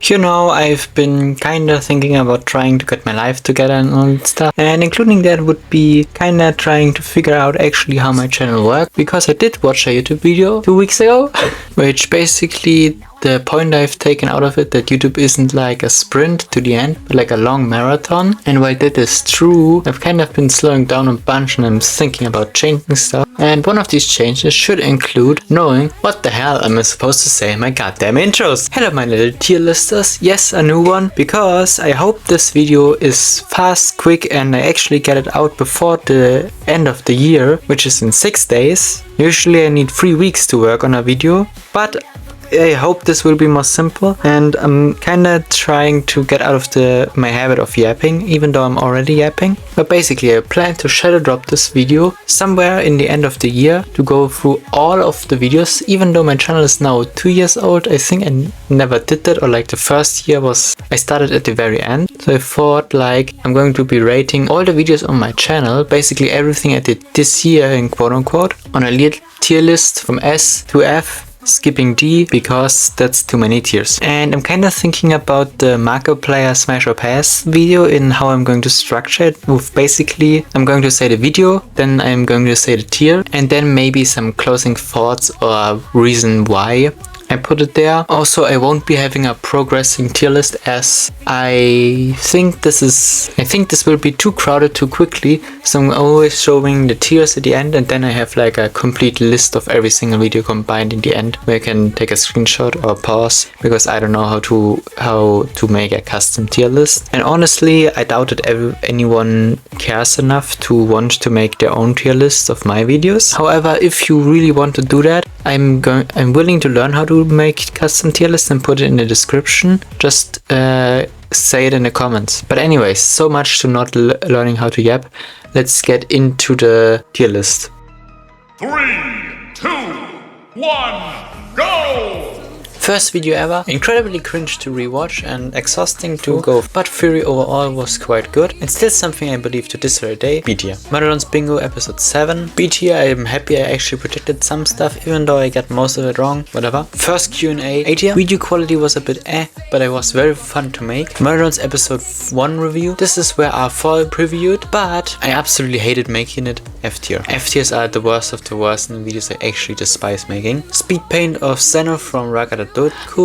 You know, I've been kinda thinking about trying to get my life together and all that stuff, and including that would be kinda trying to figure out actually how my channel works, because I did watch a YouTube video 2 weeks ago, which basically the point I've taken out of it that YouTube isn't like a sprint to the end, but like a long marathon. And while that is true, I've kind of been slowing down a bunch and I'm thinking about changing stuff. And one of these changes should include knowing what the hell am I supposed to say in my goddamn intros. Hello my little tier listers, yes, a new one, because I hope this video is fast, quick, and I actually get it out before the end of the year, which is in 6 days. Usually I need 3 weeks to work on a video, but I hope this will be more simple, and I'm kinda trying to get out of my habit of yapping, even though I'm already yapping. But basically I plan to shadow drop this video somewhere in the end of the year to go through all of the videos, even though my channel is now 2 years old. I think I never did that, or like the first year was, I started at the very end. So I thought like I'm going to be rating all the videos on my channel, basically everything I did this year in quote unquote, on a little tier list from S to F, skipping D because that's too many tiers. And I'm kind of thinking about the Markiplier Smash or Pass video in how I'm going to structure it, with basically I'm going to say the video, then I'm going to say the tier, and then maybe some closing thoughts or reason why I put it there. Also, I won't be having a progressing tier list, as I think this will be too crowded too quickly. So I'm always showing the tiers at the end, and then I have like a complete list of every single video combined in the end, where you can take a screenshot or pause, because I don't know how to make a custom tier list. And honestly, I doubt that anyone cares enough to want to make their own tier list of my videos. However, if you really want to do that, I'm willing to learn how to make custom tier lists and put it in the description. Just say it in the comments. But anyways, so much to not learning how to yap. Let's get into the tier list. 3, 2, 1, go! First video ever, incredibly cringe to rewatch and exhausting to go, but Fury overall was quite good, and still something I believe to this very day. B tier. Marathon's Bingo episode 7. B tier, I am happy I actually predicted some stuff, even though I got most of it wrong, whatever. First Q&A. A tier. Video quality was a bit but it was very fun to make. Marathon's episode 1 review. This is where our fall previewed, but I absolutely hated making it. F tier. F tiers are the worst of the worst in the videos I actually despise making. Speed paint of Zeno from Ragada.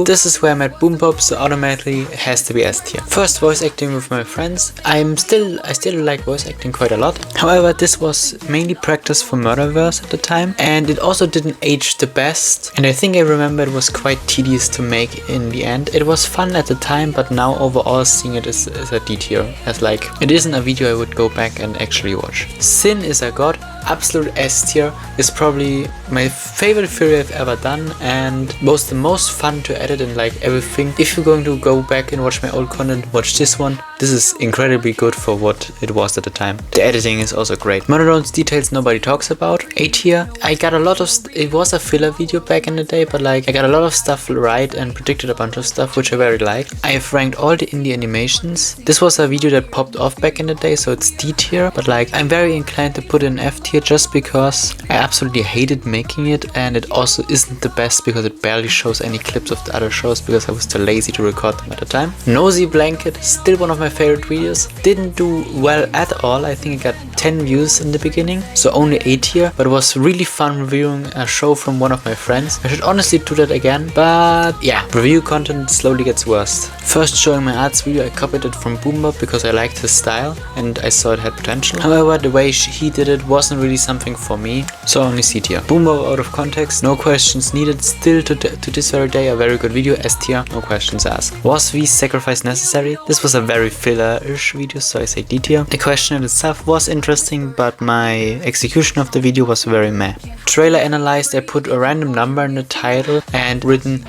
This is where I met Boom Pop, so automatically it has to be S tier. First voice acting with my friends. I still like voice acting quite a lot. However, this was mainly practice for Murderverse at the time, and it also didn't age the best. And I think I remember it was quite tedious to make in the end. It was fun at the time, but now overall seeing it as a D tier, as like it isn't a video I would go back and actually watch. Sin is a god. Absolute S tier. Is probably my favorite Fury I've ever done, and the most fun to edit and like everything. If you're going to go back and watch my old content, watch this one. This is incredibly good for what it was at the time. The editing is also great. Murder's details nobody talks about. A tier. I got a lot of it was a filler video back in the day, but like I got a lot of stuff right and predicted a bunch of stuff, which I very like. I have ranked all the indie animations. This was a video that popped off back in the day, so it's D tier, but like I'm very inclined to put in F tier just because I absolutely hated making it, and it also isn't the best because it barely shows any clips of the other shows because I was too lazy to record them at the time. Nosy Blanket, still one of my favorite videos. Didn't do well at all. I think I got 10 views in the beginning, so only A tier, but it was really fun reviewing a show from one of my friends. I should honestly do that again, but yeah, review content slowly gets worse. First showing my arts video, I copied it from Boombop because I liked his style and I saw it had potential. However, the way he did it wasn't really something for me, so only C tier. Boombop out of context, no questions needed. Still to this very day a very good video. S tier, no questions asked. Was V's sacrifice necessary? This was a very filler-ish video, so I say D tier. The question itself was interesting, but my execution of the video was very meh. Trailer analyzed, I put a random number in the title and written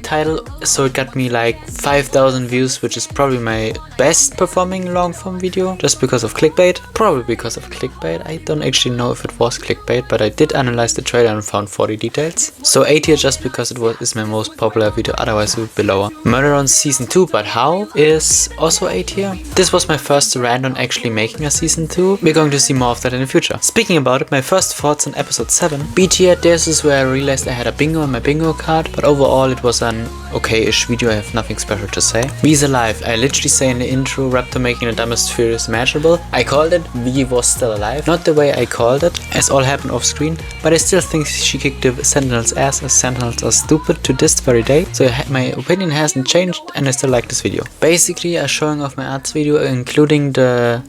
title, so it got me like 5,000 views, which is probably my best performing long form video, just because of clickbait. Probably because of clickbait. I don't actually know if it was clickbait, but I did analyze the trailer and found 40 details. So A tier just because it is my most popular video, otherwise it would be lower. Murder on Season 2, but how, is also A tier. This was my first rant on actually making a Season 2. We're going to see more of that in the future. Speaking about it, my first thoughts on episode 7. B tier, this is where I realized I had a bingo on my bingo card, but overall it was a an okay-ish video, I have nothing special to say. V's alive. I literally say in the intro, Raptor making the dumbest furious imaginable. I called it, V was still alive. Not the way I called it, as all happened off screen, but I still think she kicked the Sentinel's ass, as Sentinels are stupid to this very day. So my opinion hasn't changed and I still like this video. Basically a showing off my arts video, including the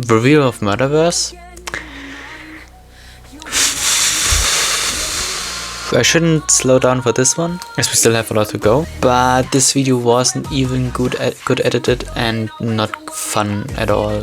reveal of Murderverse. I shouldn't slow down for this one, as we still have a lot to go. But this video wasn't even good edited and not fun at all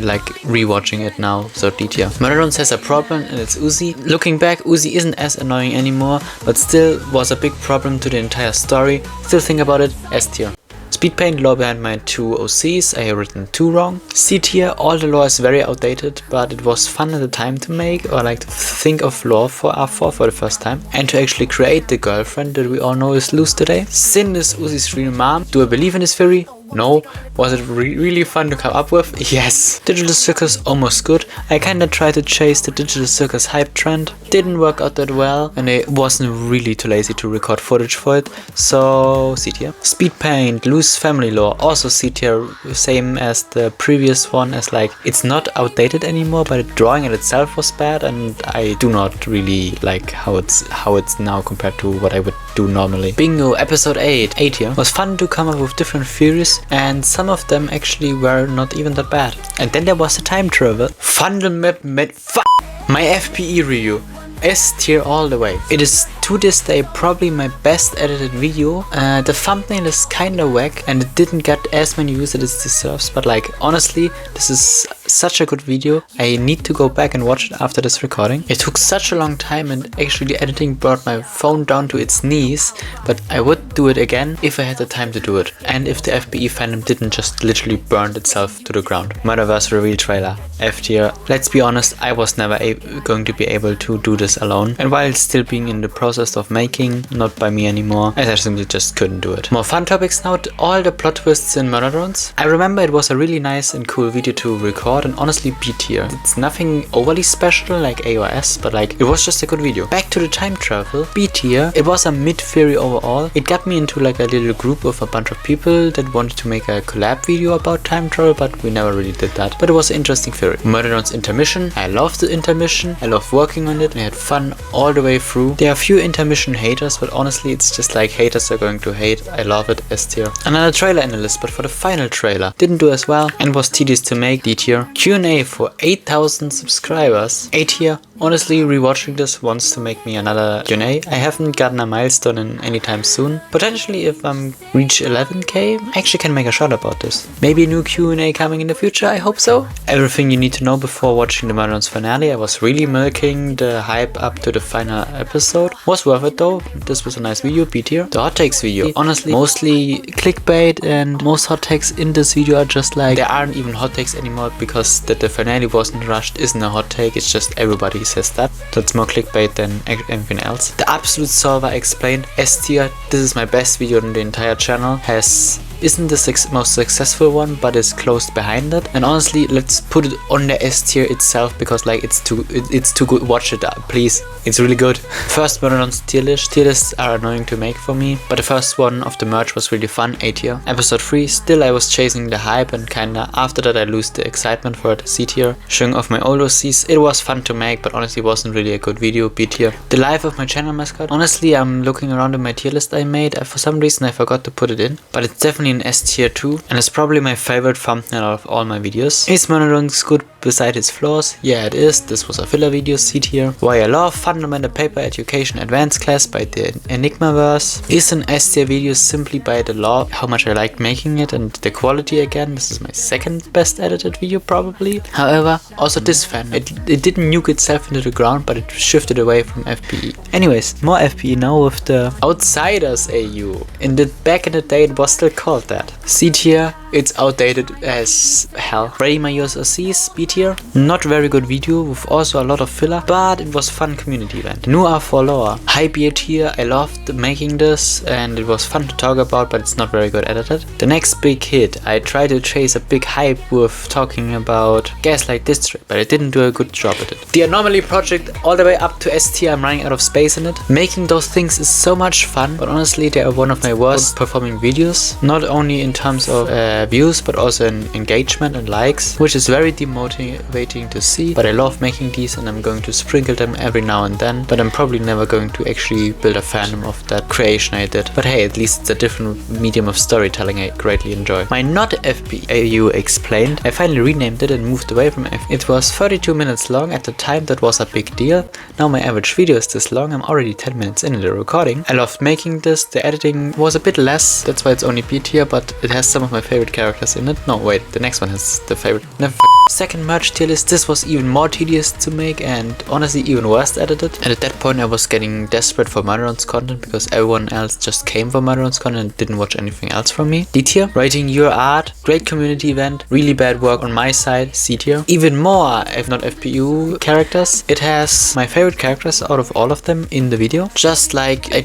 like rewatching it now. So D-tier. Murderons has a problem and it's Uzi. Looking back, Uzi isn't as annoying anymore, but still was a big problem to the entire story. Still think about it, S-tier. Speed paint lore behind my 2 OCs, I have written 2 wrong. C tier, all the lore is very outdated, but it was fun at the time to make, or like to think of lore for R4 for the first time, and to actually create the girlfriend that we all know is loose today. Sin is Uzi's real mom. Do I believe in his theory? No. Was it really fun to come up with? Yes. Digital Circus, almost good. I kinda tried to chase the Digital Circus hype trend. Didn't work out that well, and I wasn't really too lazy to record footage for it, so C tier. Speed paint, loose family lore, also C tier, same as the previous one, as like it's not outdated anymore, but the drawing in itself was bad, and I do not really like how it's now compared to what I would do normally. Bingo, episode 8, A tier. Was fun to come up with different theories, and some of them actually were not even that bad. And then there was the time travel. Fundamental my FPE review. S tier all the way. It is to this day probably my best edited video. The thumbnail is kinda whack and it didn't get as many views as it deserves, but like honestly this is such a good video. I need to go back and watch it after this recording. It took such a long time and actually editing brought my phone down to its knees, but I would do it again if I had the time to do it, and if the FPE fandom didn't just literally burn itself to the ground. Murderverse reveal trailer, F tier. Let's be honest, I was never going to be able to do this alone, and while still being in the process of making, not by me anymore, as I simply just couldn't do it. More fun topics now, all the plot twists in Murderons. I remember it was a really nice and cool video to record, and honestly B tier. It's nothing overly special like A or S, but like it was just a good video. Back to the time travel, B tier. It was a mid theory overall. It got me into like a little group of a bunch of people that wanted to make a collab video about time travel, but we never really did that. But it was an interesting theory. Murderons intermission. I loved the intermission. I loved working on it. I had fun all the way through. There are a few intermission haters, but honestly it's just like haters are going to hate. I love it, S tier. Another trailer in the list, but for the final trailer. Didn't do as well and was tedious to make, D tier. Q&A for 8,000 subscribers, A tier. Honestly, rewatching this wants to make me another Q&A. I haven't gotten a milestone in anytime soon. Potentially if I'm reach 11k, I actually can make a shot about this. Maybe a new Q&A coming in the future, I hope so. Everything you need to know before watching the Murderons finale. I was really milking the hype up to the final episode. Was worth it though. This was a nice video, B tier. The hot takes video. Honestly, mostly clickbait, and most hot takes in this video are just like, there aren't even hot takes anymore, because that the finale wasn't rushed isn't a hot take, it's just everybody says that. That's more clickbait than anything else. The absolute solver explained, S tier. This is my best video on the entire channel. Isn't the most successful one, but is close behind it. And honestly, let's put it on the S tier itself, because like it's too good. Watch it, please. It's really good. First Murderons tier list. Tier lists are annoying to make for me, but the first one of the merch was really fun, A tier. Episode 3, still I was chasing the hype, and kinda after that I lose the excitement for it, C tier. Showing off my old OCs, it was fun to make, but honestly wasn't really a good video, B tier. The life of my channel mascot. Honestly, I'm looking around in my tier list I made. For some reason I forgot to put it in, but it's definitely an S tier too, and it's probably my favorite thumbnail of all my videos. Is Murderons good beside its flaws? Yeah, it is. This was a filler video, C tier. Why I love Fundamental Paper Education Advanced Class by the Enigmaverse. Is an S tier video simply by the law, how much I liked making it, and the quality again. This is my second best edited video probably. However, also this fan, it didn't nuke itself into the ground, but it shifted away from FPE. Anyways, more FPE now with the Outsiders AU. Back in the day it was still called that. C tier. It's outdated as hell. Rating my USRCs, B tier. Not very good video with also a lot of filler, but it was fun community event. Noir for lore. High B tier. I loved making this and it was fun to talk about, but it's not very good edited. The next big hit. I tried to chase a big hype with talking about Gaslight District, but I didn't do a good job at it. The Anomaly project all the way up to S tier. I'm running out of space in it. Making those things is so much fun, but honestly they are one of my worst performing videos. Not only in terms of views, but also in engagement and likes, which is very demotivating to see. But I love making these and I'm going to sprinkle them every now and then, but I'm probably never going to actually build a fandom of that creation I did. But hey, at least it's a different medium of storytelling I greatly enjoy. My not FPU explained, I finally renamed it and moved away from F. It was 32 minutes long. At the time that was a big deal. Now my average video is this long. I'm already 10 minutes in the recording. I loved making this. The editing was a bit less, that's why it's only B tier, but it has some of my favorite characters in it. No, wait, the next one has the favorite. Never. Second merge tier list. This was even more tedious to make and honestly even worse edited. And at that point I was getting desperate for Manyron's content because everyone else just came for Manyron's content and didn't watch anything else from me. D tier. Writing your art. Great community event. Really bad work on my side. C tier. Even more, if not FPU characters. It has my favorite characters out of all of them in the video. Just like I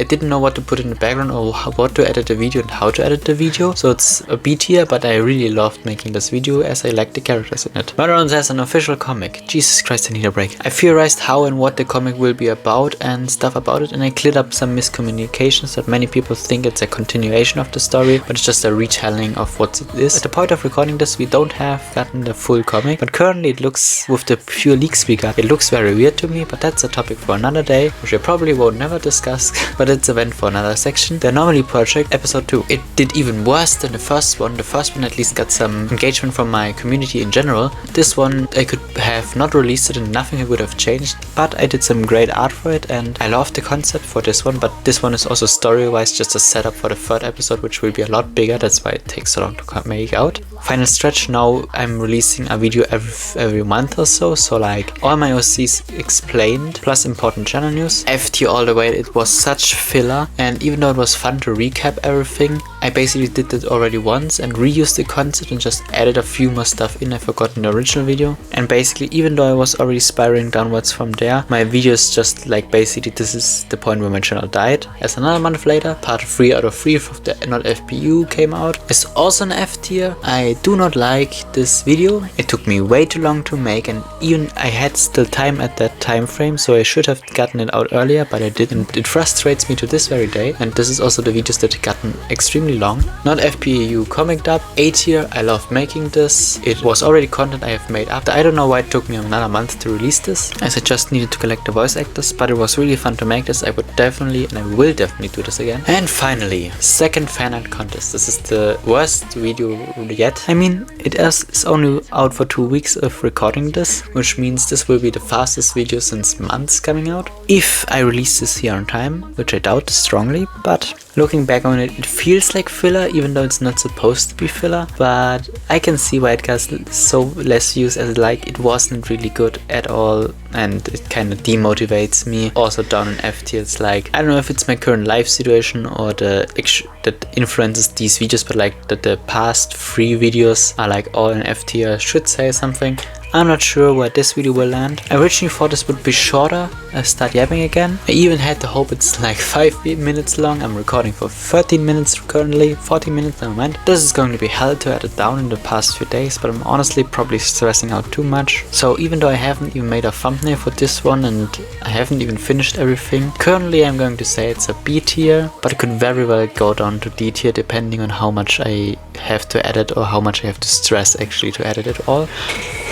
didn't know what to put in the background or what to edit the video and how to edit the video. So it's a B tier, but I really loved making this video as I liked the characters in it. Manyron has an official comic. Jesus Christ, I need a break. I theorized how and what the comic will be about and stuff about it, and I cleared up some miscommunications that many people think it's a continuation of the story, but it's just a retelling of what it is. At the point of recording this, we don't have gotten the full comic, but currently it looks, with the few leaks we got, it looks very weird to me, but that's a topic for another day, which I probably won't never discuss, but it's a event for another section. The Anomaly project, episode 2. It did even worse than the first one. The first one at least got some engagement from my community in general. This one I could have not released it and nothing would have changed, but I did some great art for it and I love the concept for this one, but this one is also story-wise just a setup for the third episode, which will be a lot bigger. That's why it takes so long to make out. Final stretch. Now I'm releasing a video every month or so, so like all my OCs explained plus important channel news. F tier all the way. It was such filler, and even though it was fun to recap everything, I basically did it already once and reused the concept and just added a few more stuff in I forgot in the original video. And basically, even though I was already spiraling downwards from there, my video is just like basically this is the point where my channel died. As another month later, part 3 out of 3 of the not FPU came out. It's also an F tier. I do not like this video. It took me way too long to make, and even I had still time at that time frame, so I should have gotten it out earlier, but I didn't. It frustrates me to this very day, and this is also the videos that gotten extremely long. Not FPU comic dub. A tier. I love making this. It was already content I have made after. I don't know why it took me another month to release this, as I just needed to collect the voice actors, but it was really fun to make this. I would definitely and I will definitely do this again. And finally, second fan art contest. This is the worst video yet. I mean, it is only out for 2 weeks of recording this, which means this will be the fastest video since months coming out. If I release this here on time, which I doubt strongly, but looking back on it, it feels like filler, even though it's not supposed to be filler, but I can see why it got so less views, as like it wasn't really good at all and it kind of demotivates me. Also down in F tier, it's like, I don't know if it's my current life situation or that influences these videos, but like that the past 3 videos are like all in F tier. I should say something. I'm not sure where this video will land. I originally thought this would be shorter. I start yapping again. I even had the hope it's like 5 minutes long. I'm recording for 13 minutes currently. 14 minutes, never mind. This is going to be hell to edit down in the past few days, but I'm honestly probably stressing out too much. So even though I haven't even made a thumbnail for this one and I haven't even finished everything, currently I'm going to say it's a B tier, but it could very well go down to D tier depending on how much I have to edit or how much I have to stress actually to edit it all.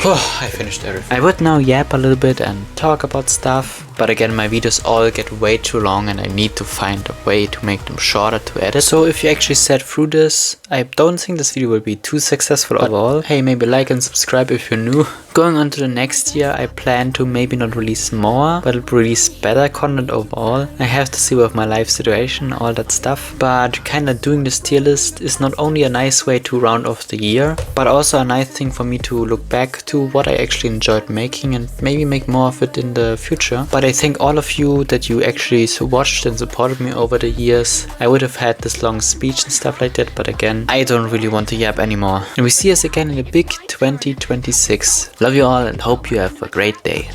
I finished everything. I would now yap a little bit and talk about stuff, but again my videos all get way too long and I need to find a way to make them shorter to edit. So if you actually sat through this, I don't think this video will be too successful overall. Hey, maybe like and subscribe if you're new. Going on to the next year, I plan to maybe not release more, but release better content overall. I have to see with my life situation, all that stuff. But kinda doing this tier list is not only a nice way to round off the year, but also a nice thing for me to look back to what I actually enjoyed making and maybe make more of it in the future. But I thank all of you that you actually watched and supported me over the years. I would have had this long speech and stuff like that, but again, I don't really want to yap anymore. And we see us again in a big 2026. Love you all and hope you have a great day.